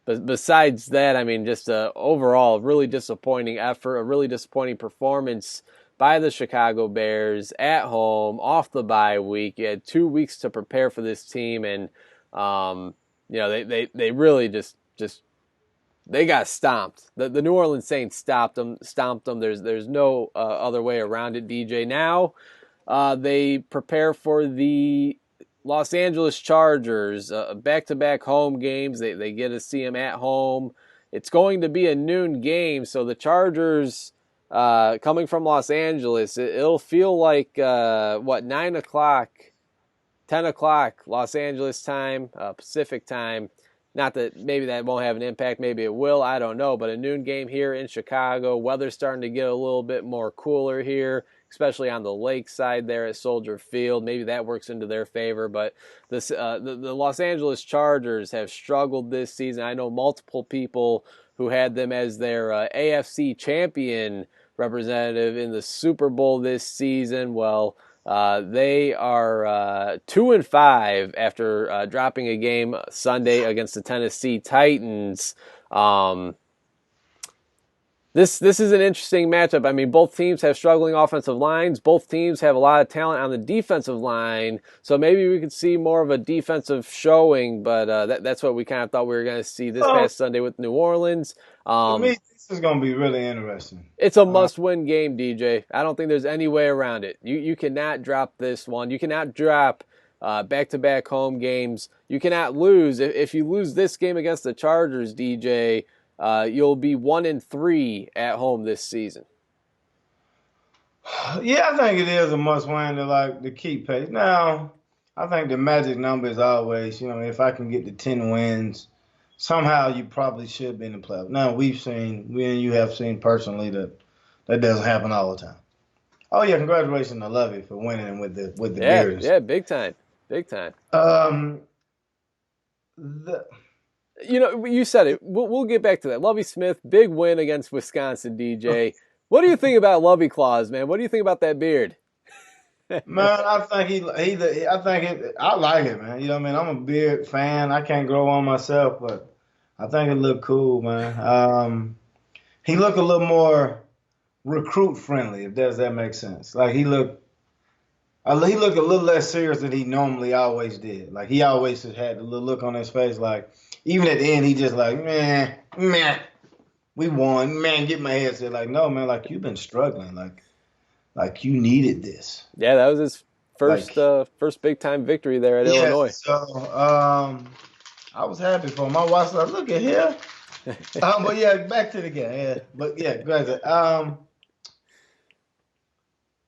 But besides that, I mean, just overall really disappointing effort, a really disappointing performance by the Chicago Bears at home, off the bye week. You had 2 weeks to prepare for this team, and they really just they got stomped. The New Orleans Saints stomped them. There's no other way around it, DJ. Now they prepare for the Los Angeles Chargers, back-to-back home games. They get to see them at home. It's going to be a noon game, so the Chargers, coming from Los Angeles, it'll feel like, 9 o'clock, 10 o'clock Los Angeles time, Pacific time. Not that maybe that won't have an impact. Maybe it will. I don't know. But a noon game here in Chicago. Weather's starting to get a little bit more cooler here, especially on the lake side there at Soldier Field. Maybe that works into their favor. But the Los Angeles Chargers have struggled this season. I know multiple people who had them as their AFC champion representative in the Super Bowl this season. Well, they are 2-5 after dropping a game Sunday against the Tennessee Titans. This is an interesting matchup. I mean, both teams have struggling offensive lines. Both teams have a lot of talent on the defensive line. So maybe we could see more of a defensive showing, but that's what we kind of thought we were going to see this past Sunday with New Orleans. To me, this is going to be really interesting. It's a must-win game, DJ. I don't think there's any way around it. You cannot drop this one. You cannot drop back-to-back home games. You cannot lose. If you lose this game against the Chargers, DJ, you'll be 1-3 at home this season. Yeah, I think it is a must-win to keep pace. Now, I think the magic number is always, if I can get to 10 wins, somehow you probably should be in the playoffs. Now we and you have seen personally that doesn't happen all the time. Oh yeah, congratulations to Lovey for winning with the Yeah, Bears. yeah, big time, big time. The, You said it. We'll get back to that. Lovey Smith, big win against Wisconsin. DJ, what do you think about Lovey Claus, man? What do you think about that beard? Man, I think I like it, man. You know what I mean? I'm a beard fan. I can't grow one myself, but I think it looked cool, man. He looked a little more recruit friendly, if that makes sense. Like he looked a little less serious than he normally always did. Like he always had a little look on his face, like even at the end, he just like, man, we won, man, get my head set. Like, no, man, like you've been struggling, like you needed this. Yeah, that was his first Like, first big time victory there at yeah. Illinois. So, I was happy for him. My wife said, "Look at here." But yeah, back to the game. Yeah, but yeah, granted,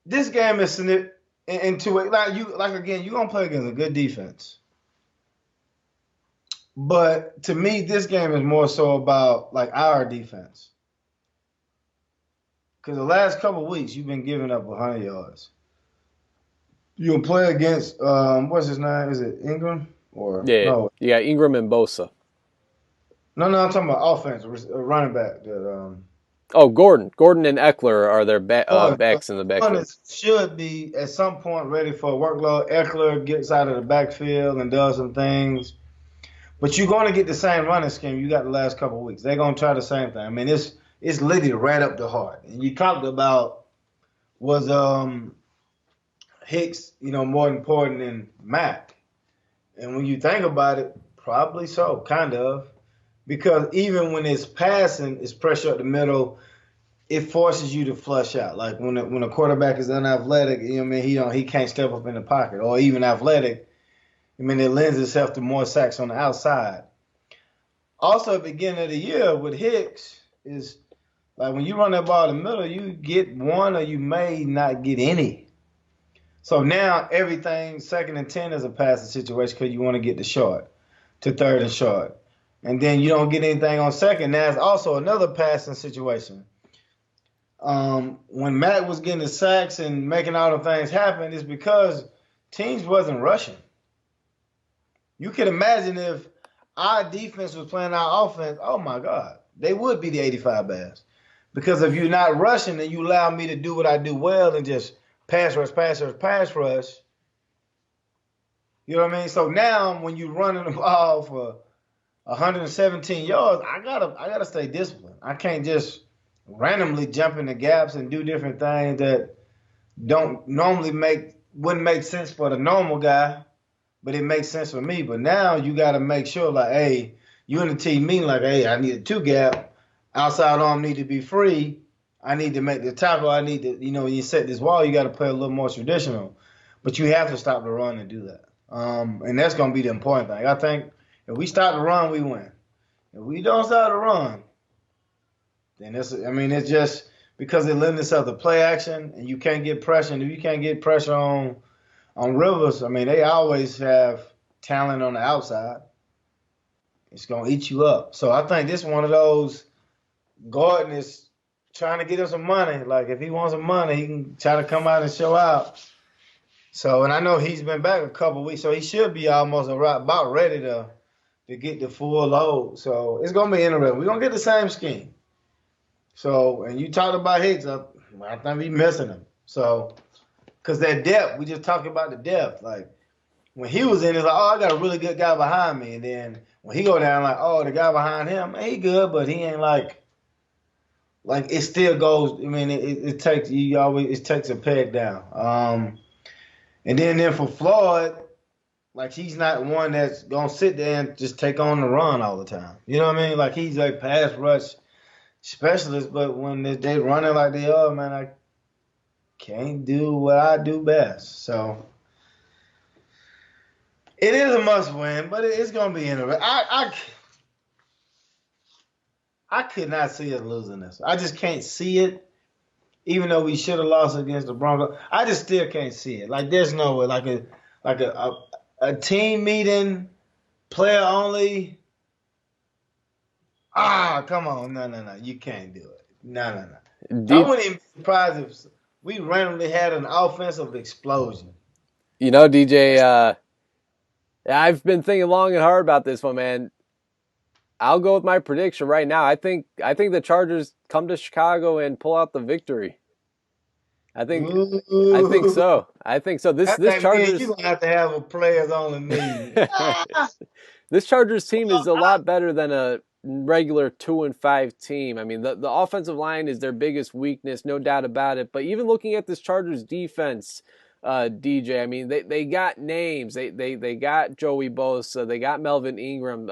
this game is into it. Like again, you're gonna play against a good defense. But to me, this game is more so about like our defense. Because the last couple of weeks, you've been giving up 100 yards. You can play against what's his name? Is it Ingram or Yeah, no? you got Ingram and Bosa. No, I'm talking about offense, running back. Oh, Gordon and Eckler are their backs in the backfield. Should be at some point ready for a workload. Eckler gets out of the backfield and does some things. But you're going to get the same running scheme you got the last couple of weeks. They're going to try the same thing. I mean, it's literally right up the heart. And you talked about was Hicks, more important than Matt. And when you think about it, probably so, kind of. Because even when it's passing, it's pressure up the middle, it forces you to flush out. Like when a quarterback is unathletic, he can't step up in the pocket. Or even athletic, it lends itself to more sacks on the outside. Also, at the beginning of the year with Hicks, is like when you run that ball in the middle, you get one or you may not get any. So now everything 2nd and 10 is a passing situation because you want to get the short to 3rd and short. And then you don't get anything on 2nd. Now it's also another passing situation. When Matt was getting the sacks and making all the things happen, it's because teams wasn't rushing. You could imagine if our defense was playing our offense, oh my God, they would be the 85 Bears. Because if you're not rushing and you allow me to do what I do well and just pass rush, you know what I mean? So now when you're running the ball for 117 yards, I gotta stay disciplined. I can't just randomly jump in the gaps and do different things that wouldn't make sense for the normal guy, but it makes sense for me. But now you got to make sure, like, hey, you in the team meeting, like, hey, I need a 2-gap. Outside arm need to be free. I need to make the tackle. I need to, when you set this wall, you got to play a little more traditional. But you have to stop the run and do that. And that's going to be the important thing. I think if we stop the run, we win. If we don't stop the run, then it's just because it lends itself to play action and you can't get pressure. And if you can't get pressure on Rivers, they always have talent on the outside. It's going to eat you up. So I think this is one of those, Gordon is trying to get him some money. Like, if he wants some money, he can try to come out and show out. So, and I know he's been back a couple of weeks, so he should be almost about ready to get the full load. So it's going to be interesting. We're going to get the same scheme. So, and you talked about Hicks. I think we missing him. So, because that depth, we just talked about the depth. Like, when he was in, it's like, oh, I got a really good guy behind me. And then when he go down, like, oh, the guy behind him, he good, but he ain't like it still goes. It takes a peg down. And then for Floyd, like, he's not one that's going to sit there and just take on the run all the time. You know what I mean? Like, he's a pass rush specialist, but when they running like they are, man, I can't do what I do best. So it is a must win, but it's going to be interesting. I could not see us losing this. I just can't see it. Even though we should have lost against the Broncos, I just still can't see it. Like, there's no way. Like a team meeting, player only. Come on. No. You can't do it. No. I D, wouldn't even be surprised if we randomly had an offensive explosion. DJ, I've been thinking long and hard about this one, man. I'll go with my prediction right now. I think the Chargers come to Chicago and pull out the victory. I think I think Ooh. so. I think so. This I this think me and you Chargers gonna have to have a players only meeting. this Chargers team Well, is a lot better than a regular 2-5 team. I mean, the offensive line is their biggest weakness, no doubt about it. But even looking at this Chargers defense, DJ, I mean, they got names. They got Joey Bosa, they got Melvin Ingram.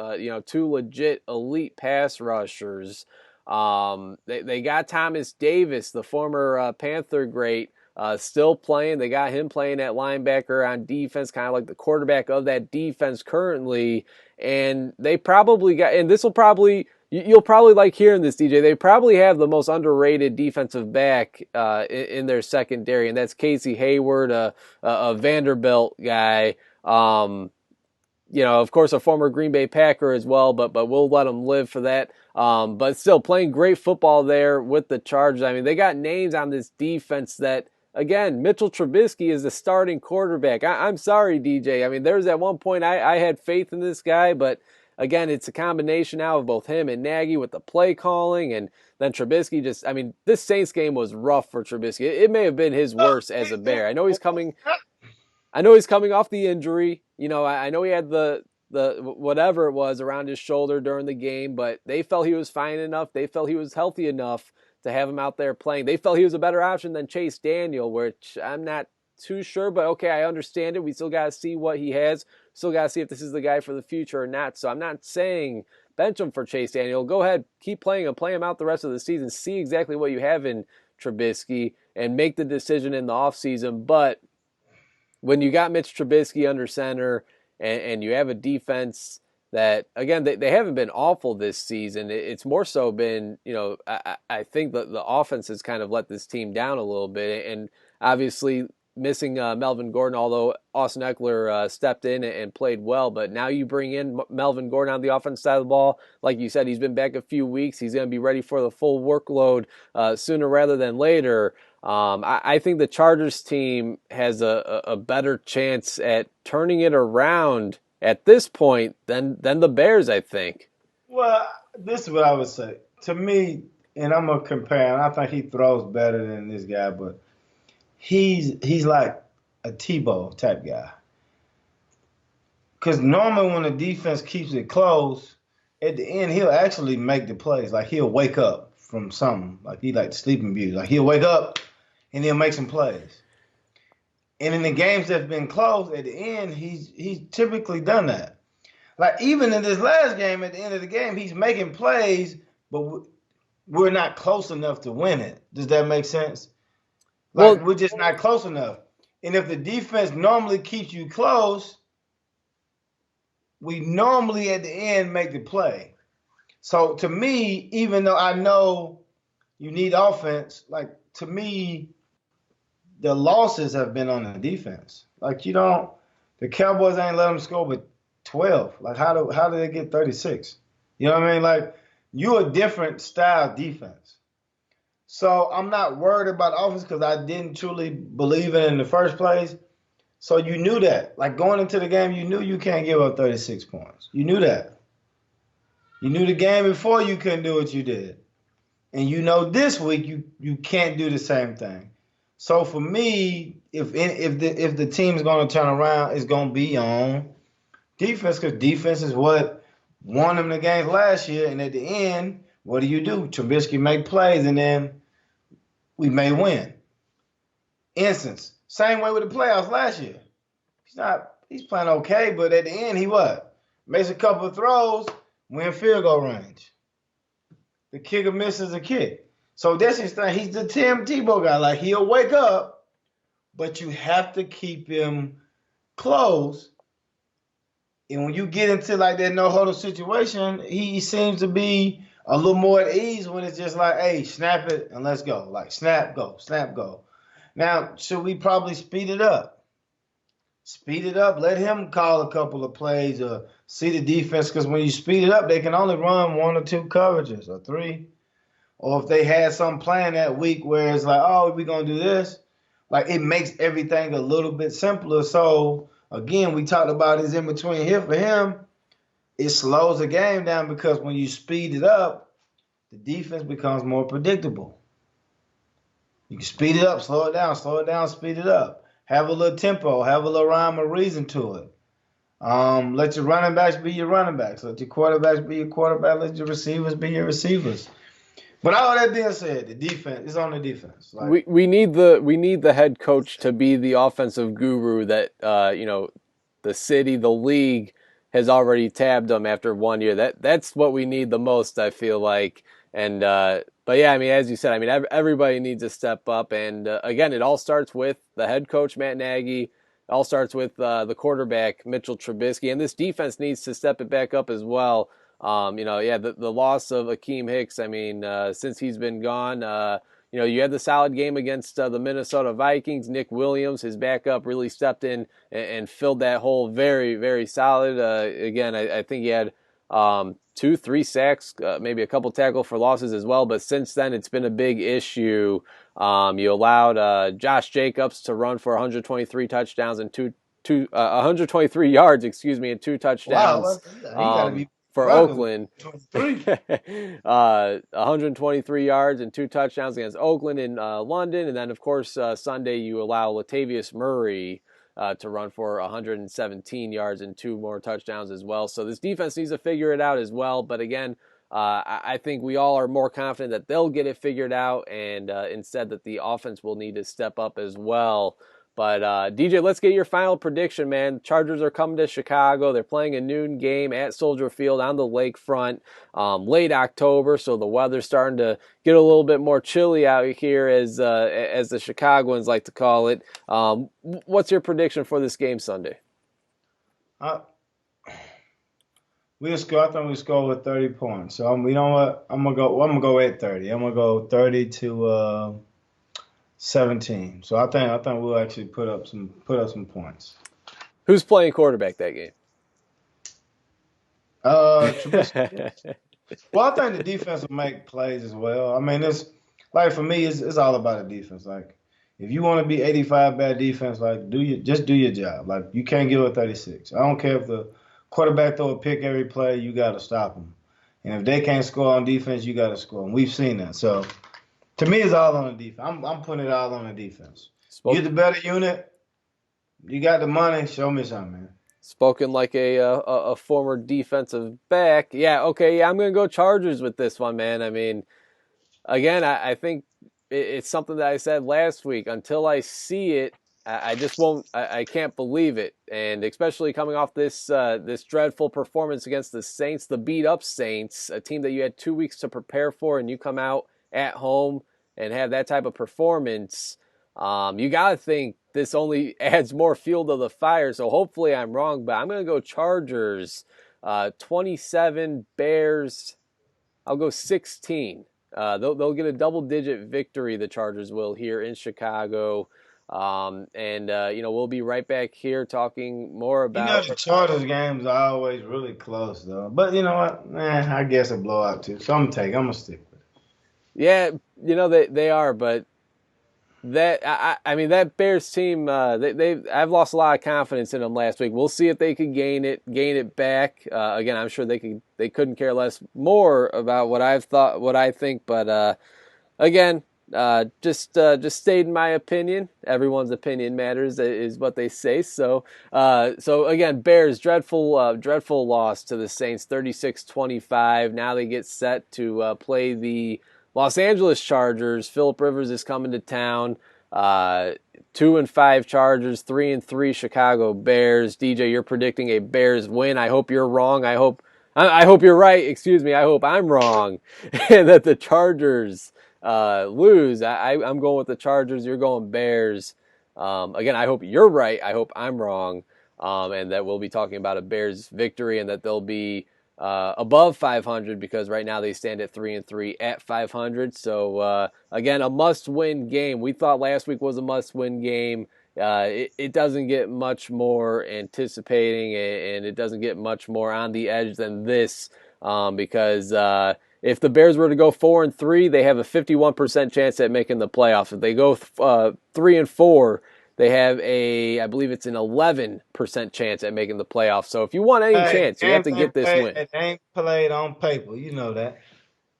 Two legit elite pass rushers. They got Thomas Davis, the former Panther great. Still playing. They got him playing at linebacker on defense, kind of like the quarterback of that defense currently. And they probably got, and this will probably, you'll probably like hearing this, DJ. They probably have the most underrated defensive back in their secondary, and that's Casey Hayward, a Vanderbilt guy. Of course, a former Green Bay Packer as well, but we'll let him live for that. But still playing great football there with the Chargers. I mean, they got names on this defense that, again, Mitchell Trubisky is the starting quarterback. I'm sorry, DJ. I mean, there was at one point I had faith in this guy, but again, it's a combination now of both him and Nagy with the play calling, and then Trubisky just, I mean, this Saints game was rough for Trubisky. It may have been his worst as a Bear. I know he's coming off the injury. I know he had the whatever it was around his shoulder during the game, but they felt he was fine enough. They felt he was healthy enough to have him out there playing. They felt he was a better option than Chase Daniel, which I'm not too sure, but okay, I understand it. We still got to see what he has. Still got to see if this is the guy for the future or not. So I'm not saying bench him for Chase Daniel. Go ahead, keep playing him, play him out the rest of the season, see exactly what you have in Trubisky, and make the decision in the offseason. But when you got Mitch Trubisky under center and you have a defense that, again, they haven't been awful this season. It's more so been, I think the offense has kind of let this team down a little bit. And obviously missing Melvin Gordon, although Austin Eckler stepped in and played well. But now you bring in Melvin Gordon on the offense side of the ball. Like you said, he's been back a few weeks. He's going to be ready for the full workload sooner rather than later. I think the Chargers team has a better chance at turning it around at this point than the Bears, I think. Well, this is what I would say. To me, and I'm gonna compare, and I think he throws better than this guy, but he's like a Tebow type guy. Because normally when the defense keeps it close, at the end he'll actually make the plays. Like he'll wake up from something. Like he like Sleeping Beauty. Like he'll wake up and he'll make some plays. And in the games that's been close, at the end, he's typically done that. Like even in this last game, at the end of the game, he's making plays, but we're not close enough to win it. Does that make sense? Like we're just not close enough. And if the defense normally keeps you close, we normally at the end make the play. So to me, even though I know you need offense, like to me, the losses have been on the defense. Like the Cowboys ain't let them score but 12. Like how do they get 36? You know what I mean? Like you're a different style defense. So I'm not worried about offense because I didn't truly believe it in the first place. So you knew that. Like going into the game, you knew you can't give up 36 points. You knew that. You knew the game before you couldn't do what you did. And you know this week you can't do the same thing. So for me, if the team's going to turn around, it's going to be on defense because defense is what won them the games last year. And at the end, what do? Trubisky make plays, and then we may win. Instance, same way with the playoffs last year. He's playing okay, but at the end, he what? Makes a couple of throws, win field goal range. The kicker misses a kick. So that's his thing. He's the Tim Tebow guy. Like he'll wake up, but you have to keep him close. And when you get into like that no huddle situation, he seems to be a little more at ease when it's just like, hey, snap it and let's go. Like snap, go, snap, go. Now, should we probably speed it up? Speed it up. Let him call a couple of plays or see the defense. Because when you speed it up, they can only run one or two coverages or three. Or if they had some plan that week where it's like, oh, we're going to do this, like it makes everything a little bit simpler. So, again, we talked about his in between here for him. It slows the game down because when you speed it up, the defense becomes more predictable. You can speed it up, slow it down, speed it up. Have a little tempo, have a little rhyme or reason to it. Let your running backs be your running backs. Let your quarterbacks be your quarterback. Let your receivers be your receivers. But all that being said, the defense is on the defense. Like We need the head coach to be the offensive guru that the city, the league has already tabbed them after 1 year. That's what we need the most, I feel like. And but yeah, I mean, as you said, I mean, everybody needs to step up. And again, it all starts with the head coach Matt Nagy. It all starts with the quarterback Mitchell Trubisky, and this defense needs to step it back up as well. The loss of Akeem Hicks. I mean, since he's been gone. You had the solid game against the Minnesota Vikings. Nick Williams, his backup, really stepped in and filled that hole very, very solid. Again, I think he had 2-3 sacks, maybe a couple tackle for losses as well. But since then, it's been a big issue. You allowed Josh Jacobs to run for 123 touchdowns and 123 yards, and 2 touchdowns. wow, he got to be For running Oakland. 23. 123 yards and 2 touchdowns against Oakland in London. And then, of course, Sunday you allow Latavius Murray to run for 117 yards and 2 more touchdowns as well. So this defense needs to figure it out as well. But again, I think we all are more confident that they'll get it figured out, and instead that the offense will need to step up as well. But DJ, let's get your final prediction, man. Chargers are coming to Chicago. They're playing a noon game at Soldier Field on the lakefront, late October, so the weather's starting to get a little bit more chilly out here, as the Chicagoans like to call it. What's your prediction for this game Sunday? I think we score with 30 points. So you know what? I'm gonna go at 30. I'm gonna go 30 to 17. So I think we'll actually put up some points. Who's playing quarterback that game? Trubisky. Well, I think the defense will make plays as well. I mean, it's like for me, it's all about the defense. Like if you want to be 85 bad defense, like just do your job. Like you can't give up 36. I don't care if the quarterback throw a pick every play, you got to stop them. And if they can't score on defense, you got to score. And we've seen that. So to me, it's all on the defense. I'm putting it all on the defense. You're the better unit. You got the money. Show me something, man. Spoken like a former defensive back. Yeah, okay, yeah, I'm going to go Chargers with this one, man. I mean, again, I think it's something that I said last week. Until I see it, I just won't. I can't believe it, and especially coming off this dreadful performance against the Saints, the beat up Saints, a team that you had 2 weeks to prepare for, and you come out at home and have that type of performance. You gotta think this only adds more fuel to the fire. So hopefully I'm wrong, but I'm gonna go Chargers, 27, Bears. I'll go 16. They'll get a double-digit victory. The Chargers will here in Chicago. We'll be right back here talking more about. The Chargers games are always really close, though. But you know what? I guess a blowout too. So I'm gonna stick with it. Yeah, they are, but that Bears team, I've lost a lot of confidence in them last week. We'll see if they can gain it back. Again, I'm sure they couldn't care less more about what I think, but again. Just stating my opinion. Everyone's opinion matters, is what they say. So again, Bears, dreadful loss to the Saints, 36-25. Now they get set to play the Los Angeles Chargers. Phillip Rivers is coming to town. 2-5 Chargers, 3-3 Chicago Bears. DJ, you're predicting a Bears win. I hope you're wrong. I hope you're right. Excuse me. I hope I'm wrong, and that the Chargers lose. I'm going with the Chargers. You're going Bears. Again, I hope you're right. I hope I'm wrong. And that we'll be talking about a Bears victory, and that they'll be above 500, because right now they stand at 3-3 at 500. So again, a must-win game. We thought last week was a must-win game, it doesn't get much more anticipating, and it doesn't get much more on the edge than this, because if the Bears were to go 4-3, they have a 51% chance at making the playoffs. If they go 3-4, they have I believe it's an 11% chance at making the playoffs. So if you want any chance, you have to get this win. It ain't played on paper. You know that.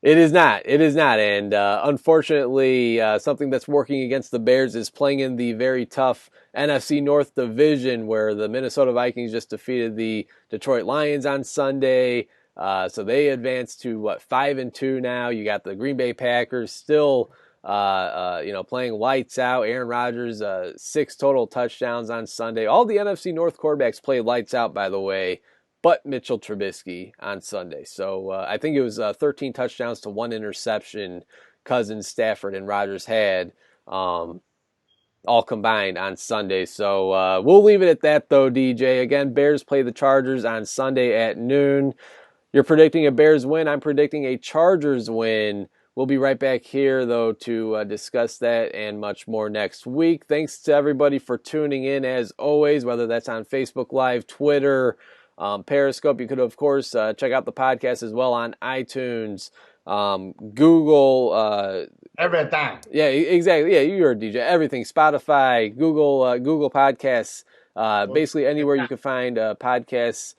It is not. It is not. And unfortunately, something that's working against the Bears is playing in the very tough NFC North division, where the Minnesota Vikings just defeated the Detroit Lions on Sunday. So they advanced to 5-2 now. You got the Green Bay Packers still, playing lights out. Aaron Rodgers, 6 total touchdowns on Sunday. All the NFC North quarterbacks played lights out, by the way, but Mitchell Trubisky on Sunday. So I think it was 13 touchdowns to 1 interception Cousins, Stafford, and Rodgers had, all combined on Sunday. So we'll leave it at that, though, DJ. Again, Bears play the Chargers on Sunday at noon. You're predicting a Bears win. I'm predicting a Chargers win. We'll be right back here, though, to discuss that and much more next week. Thanks to everybody for tuning in, as always, whether that's on Facebook Live, Twitter, Periscope. You could, of course, check out the podcast as well on iTunes, Google. Everything. Yeah, exactly. Yeah, you heard DJ. Everything. Spotify, Google Podcasts, basically anywhere you can find podcasts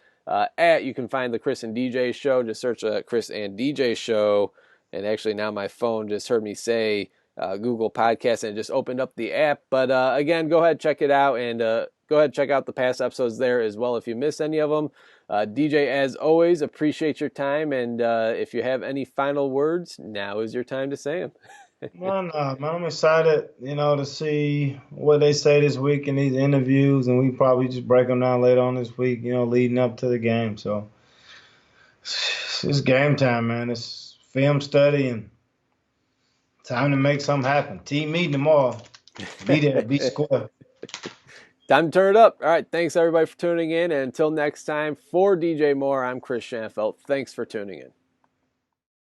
you can find the Chris and DJ Show. Just search Chris and DJ Show. And actually now my phone just heard me say Google Podcasts and it just opened up the app. But again, go ahead, check it out, and go ahead, check out the past episodes there as well if you missed any of them. DJ, as always, appreciate your time, and if you have any final words, now is your time to say them. Man, I'm excited, to see what they say this week in these interviews, and we probably just break them down later on this week, leading up to the game. So it's game time, man. It's film study and time to make something happen. Team meeting tomorrow. Be there, be square. Time to turn it up. All right, thanks everybody for tuning in, and until next time, for DJ Moore, I'm Chris Schanfeld. Thanks for tuning in.